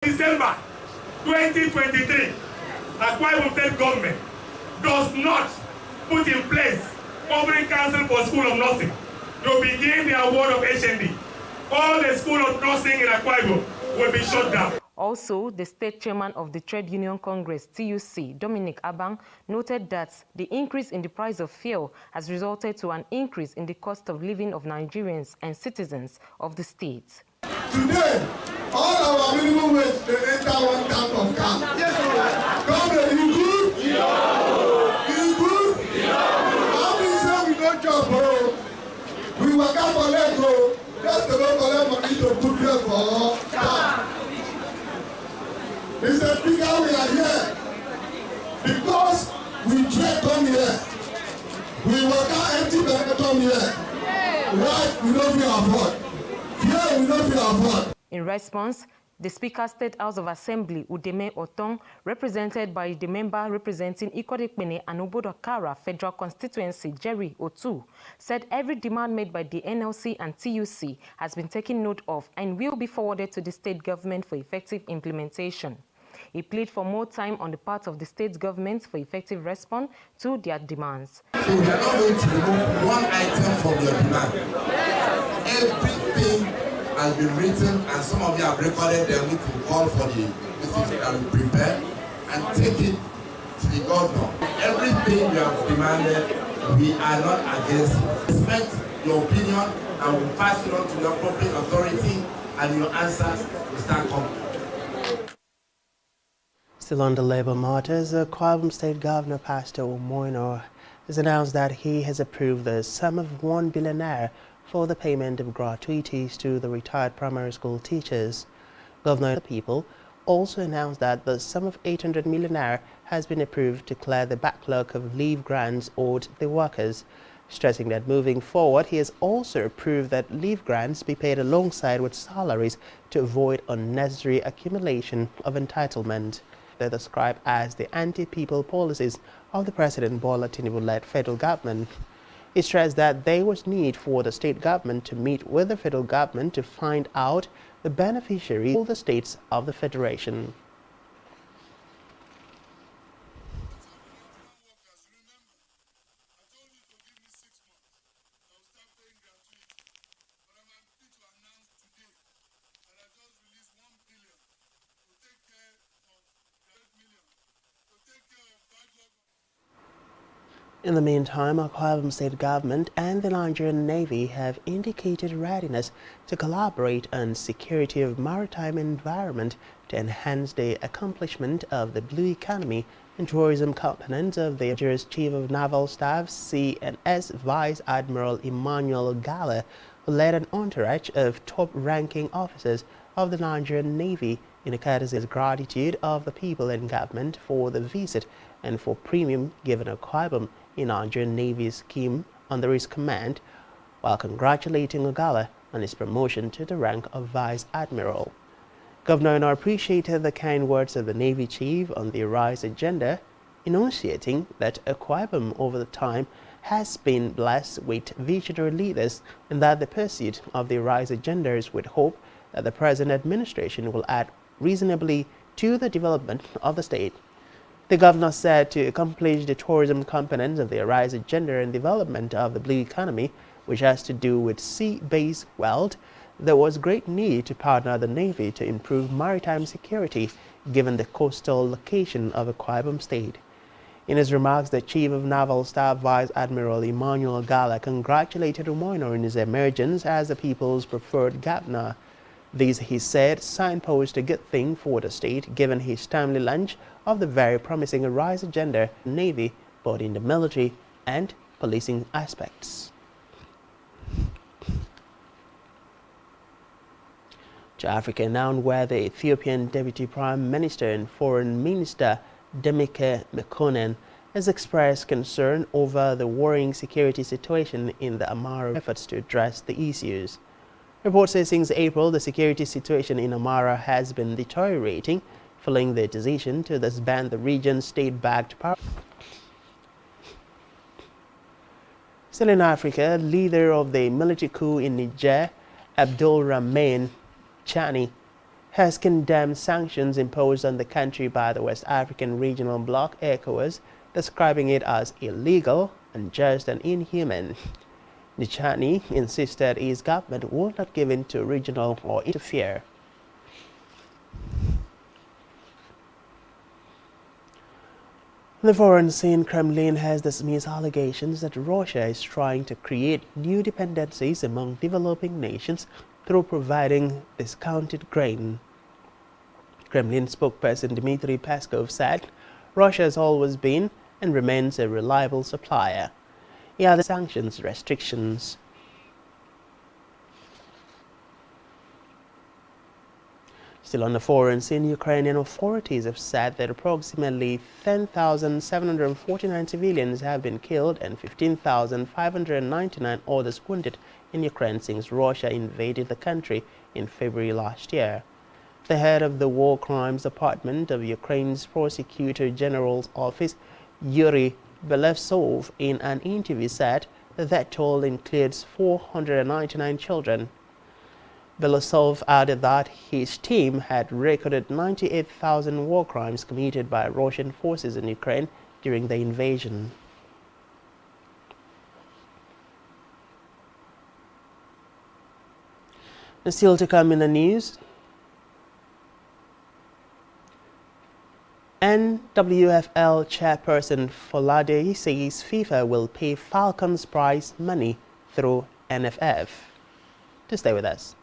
December 2023, Akwa Ibom State government does not put in place covering council for School of Nursing to begin the award of HND, all the School of Nursing in Akwa Ibom will be shut down. Also, the state chairman of the Trade Union Congress, TUC, Dominic Abang, noted that the increase in the price of fuel has resulted to an increase in the cost of living of Nigerians and citizens of the state. Today, all our minimum wage, they enter one tank of car. Yes, sir. Government, you good? Yeah. You good? Yeah. How many say we don't job, bro? We work out for leg, bro. Just to go collect money to put here for car. Mr. Speaker, we are here because we trade come here. We work out empty bank come here. Right? We don't feel afford. Here we don't feel afford. In response, the Speaker State House of Assembly, Udeme Otong, represented by the member representing Ikodekpene and Obodokara Federal Constituency, Jerry Otu, said every demand made by the NLC and TUC has been taken note of and will be forwarded to the state government for effective implementation. He pleaded for more time on the part of the state government for effective response to their demands. So we are not going to remove one item from your demand. Everything has been written and some of you have recorded them. We can call for the meeting that we prepare and take it to the governor. Everything you have demanded, we are not against it. Respect your opinion and we'll pass it on to the appropriate authority and your answers will start coming. Still on the Labour matters, Akwa Ibom State Governor Pastor Omoino has announced that he has approved the sum of $1 billion for the payment of gratuities to the retired primary school teachers. Governor of the People also announced that the sum of $800 million has been approved to clear the backlog of leave grants owed the workers, stressing that moving forward he has also approved that leave grants be paid alongside with salaries to avoid unnecessary accumulation of entitlement. They describe as the anti-people policies of the President Bola Tinubu-led federal government. He stressed that there was need for the state government to meet with the federal government to find out the beneficiaries of all the states of the federation. In the meantime, Akwa Ibom State Government and the Nigerian Navy have indicated readiness to collaborate on security of maritime environment to enhance the accomplishment of the blue economy and tourism component of the Nigeria's Chief of Naval Staff, CNS Vice Admiral Emmanuel Gala, who led an entourage of top-ranking officers of the Nigerian Navy in a courtesy of gratitude of the people and government for the visit and for premium given Akwa Ibom in Nigerian Navy's scheme under his command, while congratulating Ogala on his promotion to the rank of Vice Admiral. Governor appreciated the kind words of the Navy Chief on the Rise agenda, enunciating that Akwa Ibom over the time has been blessed with visionary leaders and that the pursuit of the Rise agenda is with hope that the present administration will add reasonably to the development of the state. The governor said to accomplish the tourism components of the Arise agenda and development of the blue economy, which has to do with sea-based wealth, there was great need to partner the Navy to improve maritime security given the coastal location of Akwa Ibom State. In his remarks, the Chief of Naval Staff Vice Admiral Emmanuel Gala congratulated Omoino on his emergence as the people's preferred governor. This, he said, signpost a good thing for the state given his timely launch of the very promising Rise agenda in the Navy, both in the military and policing aspects. To Africa now, where the Ethiopian Deputy Prime Minister and Foreign Minister Demeke Mekonnen has expressed concern over the worrying security situation in the Amhara efforts to address the issues. Reports say since April, the security situation in Amhara has been deteriorating, following the decision to disband the region's state-backed power. Still in Africa, leader of the military coup in Niger, Abdul Rahman Chani, has condemned sanctions imposed on the country by the West African Regional Bloc, ECOWAS, describing it as illegal, unjust and inhuman. Nichani insisted his government would not give in to regional or interfere. The foreign scene, Kremlin has dismissed allegations that Russia is trying to create new dependencies among developing nations through providing discounted grain. Kremlin spokesperson Dmitry Peskov said Russia has always been and remains a reliable supplier. He added sanctions restrictions. Still on the foreign scene, Ukrainian authorities have said that approximately 10,749 civilians have been killed and 15,599 others wounded in Ukraine since Russia invaded the country in February last year. The head of the War Crimes Department of Ukraine's Prosecutor General's office, Yuri Belevsov, in an interview said that toll includes 499 children. Belosov added that his team had recorded 98,000 war crimes committed by Russian forces in Ukraine during the invasion. And still to come in the news, NWFL chairperson Folade says FIFA will pay Falcons prize money through NFF. To stay with us.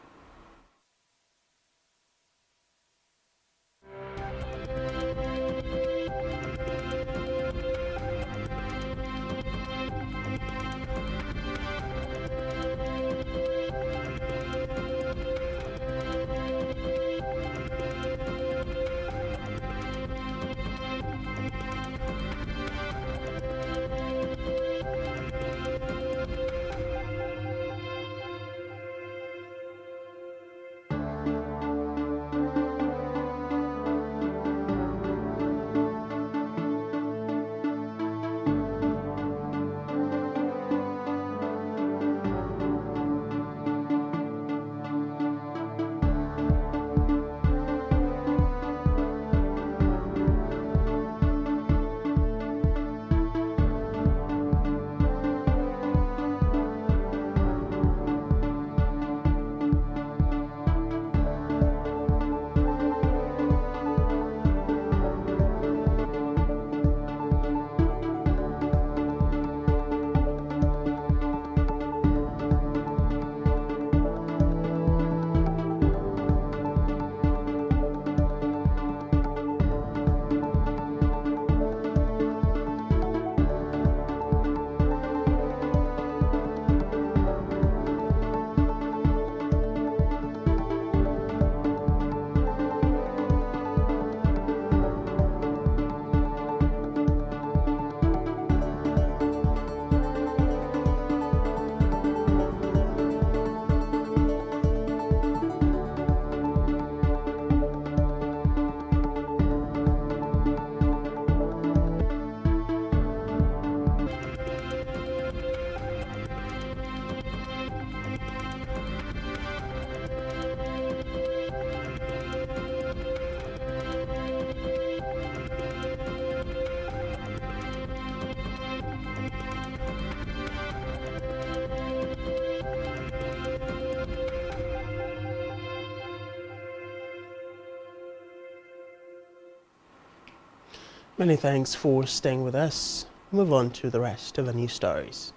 Many thanks for staying with us. Move on to the rest of the news stories.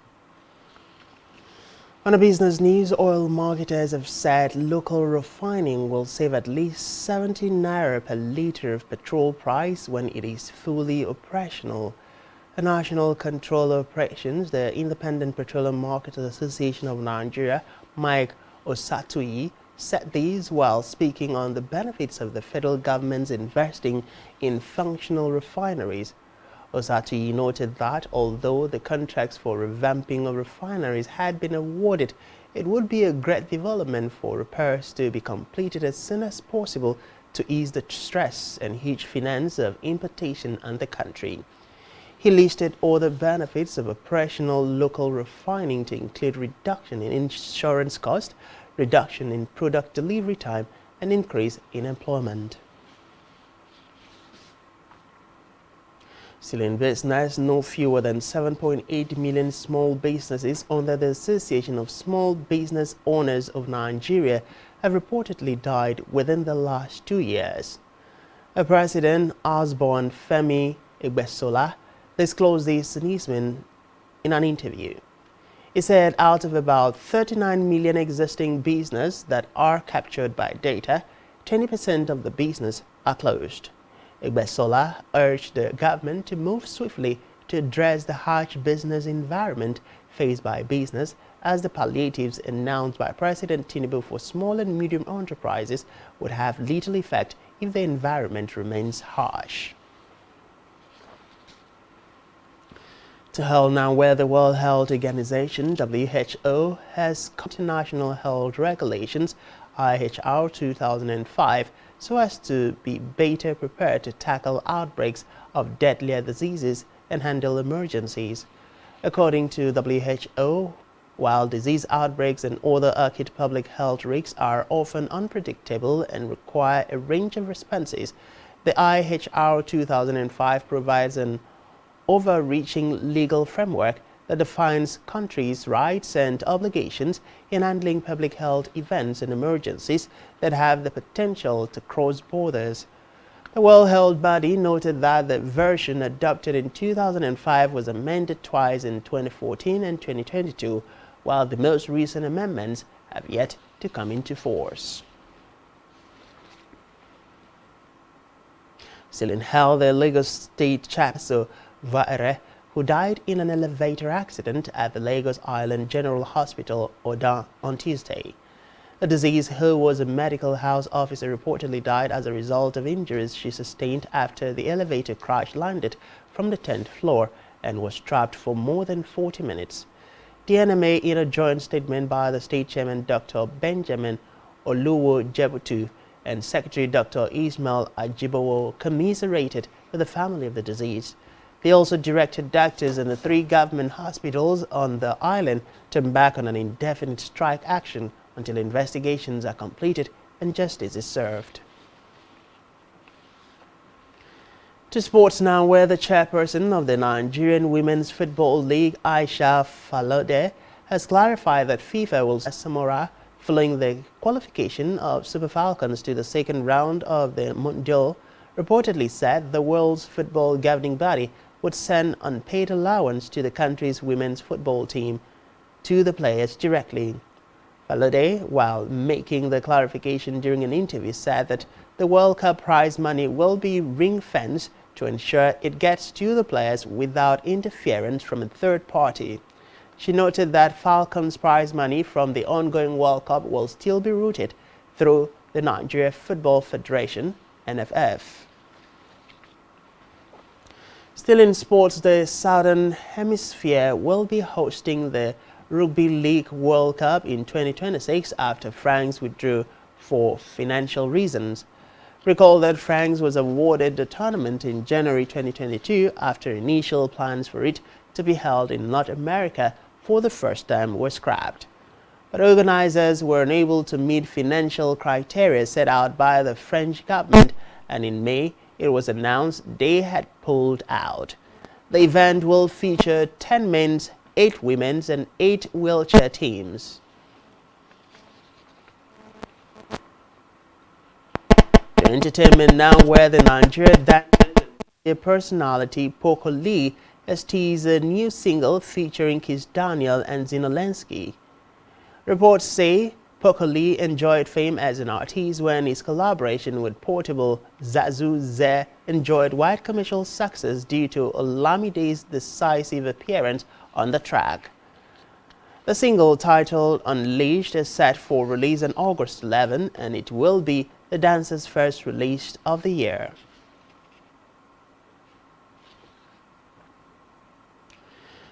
On the business news, oil marketers have said local refining will save at least 70 naira per litre of petrol price when it is fully operational. The National Controller of Operations, the Independent Petroleum Marketers Association of Nigeria, Mike Osatuyi, said these while speaking on the benefits of the federal government's investing in functional refineries. Osatuyi noted that although the contracts for revamping of refineries had been awarded, it would be a great development for repairs to be completed as soon as possible to ease the stress and huge finance of importation on the country. He listed other benefits of operational local refining to include reduction in insurance cost, reduction in product delivery time, an increase in employment. Still in business, no fewer than 7.8 million small businesses under the Association of Small Business Owners of Nigeria have reportedly died within the last 2 years. President Osborne Femi Igbesola disclosed this in an interview. He said out of about 39 million existing businesses that are captured by data, 20% of the business are closed. Igbesola urged the government to move swiftly to address the harsh business environment faced by business, as the palliatives announced by President Tinubu for small and medium enterprises would have little effect if the environment remains harsh. To hell now, where the World Health Organization (WHO) has international health regulations (IHR 2005) so as to be better prepared to tackle outbreaks of deadlier diseases and handle emergencies. According to WHO, while disease outbreaks and other acute public health risks are often unpredictable and require a range of responses, the IHR 2005 provides an overreaching legal framework that defines countries' rights and obligations in handling public health events and emergencies that have the potential to cross borders. The World Health Body noted that the version adopted in 2005 was amended twice in 2014 and 2022, while the most recent amendments have yet to come into force. Still in hell, the Lagos State Chancellor Vaere, who died in an elevator accident at the Lagos Island General Hospital on Tuesday. The deceased, who was a medical house officer, reportedly died as a result of injuries she sustained after the elevator crash landed from the 10th floor and was trapped for more than 40 minutes. The NMA, in a joint statement by the State Chairman Dr. Benjamin Oluwo-Jebutu and Secretary Dr. Ismail Ajibowo, commiserated with the family of the deceased. They also directed doctors in the 3 government hospitals on the island to embark on an indefinite strike action until investigations are completed and justice is served. To sports now, where the chairperson of the Nigerian Women's Football League, Aisha Falode, has clarified that FIFA will Samora following the qualification of Super Falcons to the second round of the Mundial, reportedly said the world's football governing body would send unpaid allowance to the country's women's football team to the players directly. Falode, while making the clarification during an interview, said that the World Cup prize money will be ring-fenced to ensure it gets to the players without interference from a third party. She noted that Falcons prize money from the ongoing World Cup will still be routed through the Nigeria Football Federation, NFF. Still in sports, the Southern Hemisphere will be hosting the Rugby League World Cup in 2026 after France withdrew for financial reasons. Recall that France was awarded the tournament in January 2022 after initial plans for it to be held in North America for the first time were scrapped. But organizers were unable to meet financial criteria set out by the French government, and in May it was announced they had pulled out. The event will feature 10 men's, 8 women's, and 8 wheelchair teams. To entertainment now, where the Nigerian personality Poco Lee has teased a new single featuring Kiss Daniel and Zinolensky. Reports say Poco Lee enjoyed fame as an artist when his collaboration with Portable Zazu Ze enjoyed wide commercial success due to Olamide's decisive appearance on the track. The single, titled Unleashed, is set for release on August 11, and it will be the dancer's first release of the year.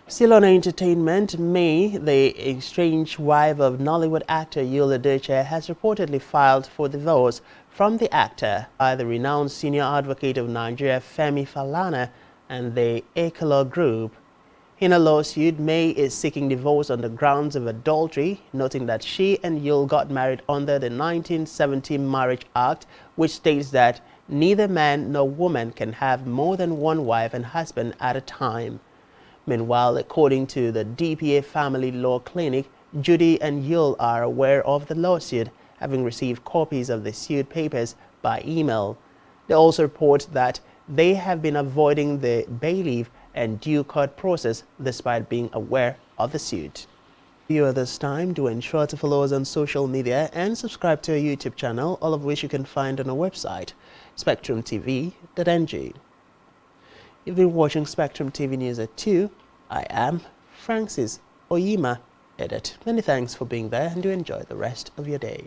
Still on entertainment, May, the estranged wife of Nollywood actor Yul Edochie, has reportedly filed for divorce from the actor by the renowned senior advocate of Nigeria, Femi Falana, and the Ekolo Group. In a lawsuit, May is seeking divorce on the grounds of adultery, noting that she and Yul got married under the 1970 Marriage Act, which states that neither man nor woman can have more than one wife and husband at a time. Meanwhile, according to the DPA Family Law Clinic, Judy and Yul are aware of the lawsuit, having received copies of the suit papers by email. They also report that they have been avoiding the bailiff and due court process despite being aware of the suit. You at this time, do ensure to follow us on social media and subscribe to our YouTube channel, all of which you can find on our website, spectrumtv.ng. You've been watching Spectrum TV News at 2. I am Francis Oyima, edit. Many thanks for being there and do enjoy the rest of your day.